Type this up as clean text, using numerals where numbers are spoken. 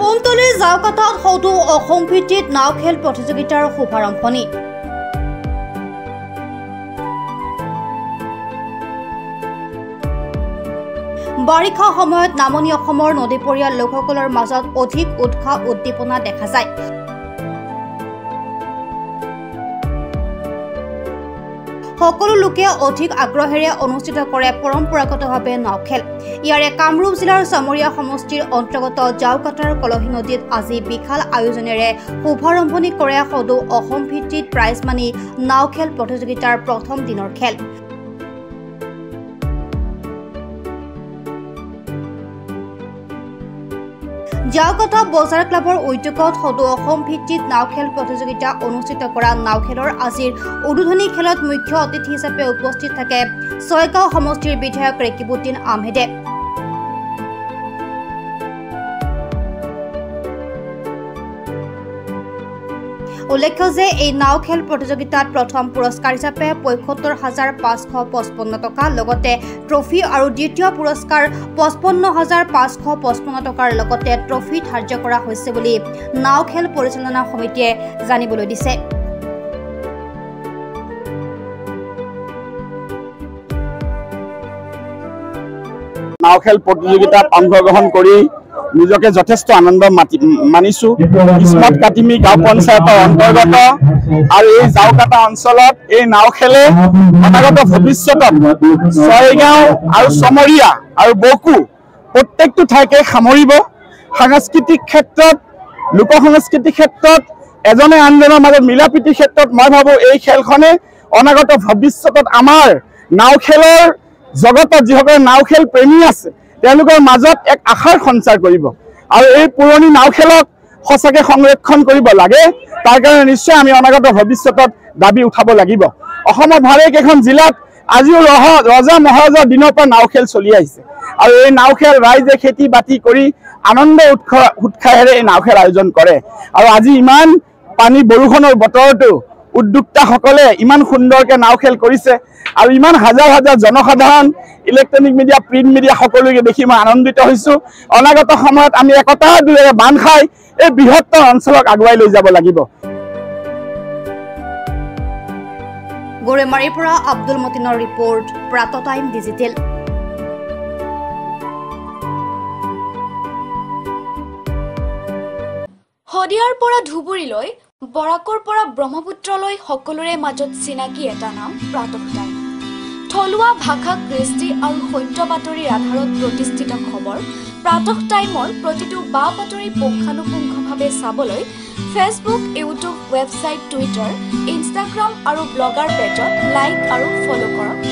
কুন্তলী জাওকাটাত সদৌ অসম ভিত্তিক নাও খেল প্ৰতিযোগিতাৰ শুভাৰম্ভণি। বাৰিষা সময়ত নামনি অসমৰ নদীপৰীয়া লোকসকলৰ মাজত অধিক উৎসাহ উদ্দীপনা দেখা যায়। সকলো লোকে অধিক আগ্ৰহেৰে অনুষ্ঠিত কৰে পৰম্পৰাগতভাৱে নাও খেল। ইয়াৰে কামৰূপ জিলাৰ চামৰীয়া সমষ্টিৰ অন্তৰ্গত জাওকাটাৰ কলহী নদীত আজি বিশাল আয়োজনেৰে শুভাৰম্ভণি কৰে সদৌ অসম ভিত্তিক প্ৰাইজমানি নাও খেল প্ৰতিযোগিতাৰ প্ৰথম দিনৰ খেল। জাওকাটা বজাৰ ক্লাবৰ উদ্যোগত সদৌ অসম ভিত্তিক নাও খেল প্ৰতিযোগিতা অনুষ্ঠিত কৰা নাও খেলৰ আজিৰ উদ্বোধনী খেলত মুখ্য অতিথি হিচাপে উপস্থিত থাকে ছয়গাঁও সমষ্টিৰ বিধায়ক ৰেকিবুদ্দিন আহমেদে। উল্লেখ্য যে এই নাও খেল প্ৰতিযোগিতাত প্ৰথম পুৰস্কাৰ হিচাপে ৭৫,৫৫৫ টকা লগতে ট্ৰফি আৰু দ্বিতীয় পুৰস্কাৰ ৫৫,৫৫৫ টকাৰ লগতে ট্ৰফি ধাৰ্য কৰা হৈছে বুলি নাও খেল পৰিচালনা সমিতিয়ে জানিবলৈ দিছে। নাও খেল প্ৰতিযোগিতাত অংশগ্ৰহণ কৰি নিজকে যথেষ্ট আনন্দ মানিছো। কিসমত কাটিমি গাঁও পঞ্চায়তৰ অন্তৰ্গত আৰু এই জাওকাটা অঞ্চলত এই নাও খেলে অনাগত ভৱিষ্যতত ছয়গাঁও আৰু চমৰীয়া আৰু বকো প্ৰত্যেকটো ঠাইকে সামৰিব। সাংস্কৃতিক ক্ষেত্ৰত লোক সংস্কৃতিৰ ক্ষেত্ৰত এজনে আনজনৰ মাজত মিলা প্ৰীতিৰ ক্ষেত্ৰত মই ভাবোঁ এই খেলখনে অনাগত ভৱিষ্যতত আমাৰ নাও খেলৰ জগতত যিসকলে নাও খেল প্ৰেমী আছে তেওঁলোকৰ মাজত এক আশাৰ সঞ্চাৰ কৰিব আৰু এই পুৰণি নাও খেলক সঁচাকৈ সংৰক্ষণ কৰিব লাগে। তাৰ কাৰণে নিশ্চয় আমি অনাগত ভৱিষ্যতত দাবী উঠাব লাগিব। অসমৰ ভালেকেইখন জিলাত আজিও ৰজা মহাৰজাৰ দিনৰ পৰা নাও খেল চলি আহিছে আৰু এই নাও খেল ৰাইজে খেতি বাতি কৰি আনন্দ উৎসাহেৰে এই নাও খেল আয়োজন কৰে আৰু আজি ইমান পানী বৰষুণৰ বতৰতো উদ্যোক্তাসকলে ইমান সুন্দৰকৈ নাও খেল কৰিছে আৰু ইমান হাজাৰ হাজাৰ জনসাধাৰণ ইলেক্ট্ৰনিক মিডিয়া প্ৰিণ্ট মিডিয়া সকলোকে দেখি মই আনন্দিত হৈছোঁ। অনাগত সময়ত আমি একতাৰ দোলেৰে বান্ধ খাই এই বৃহত্তৰ অঞ্চলক আগুৱাই লৈ যাব লাগিব। গড়েমাৰীৰ পৰা আব্দুল মতিনৰ ৰিপৰ্ট, প্ৰাত টাইম ডিজিটেল। শদিয়াৰ পৰা ধুবুৰীলৈ, বৰাকৰ পৰা ব্ৰহ্মপুত্ৰলৈ সকলোৰে মাজত চিনাকি এটা নাম প্ৰাতঃ টাইম। থলুৱা ভাষা, কৃষ্টি আৰু সত্য বাতৰিৰ আধাৰত প্ৰতিষ্ঠিত খবৰ প্ৰাতঃ টাইমৰ প্ৰতিটো বা বাতৰি পুংখানুপুংখভাৱে চাবলৈ Facebook, YouTube, website, Twitter, Instagram আৰু ব্লগাৰ পেজত লাইক আৰু ফ'ল' কৰক।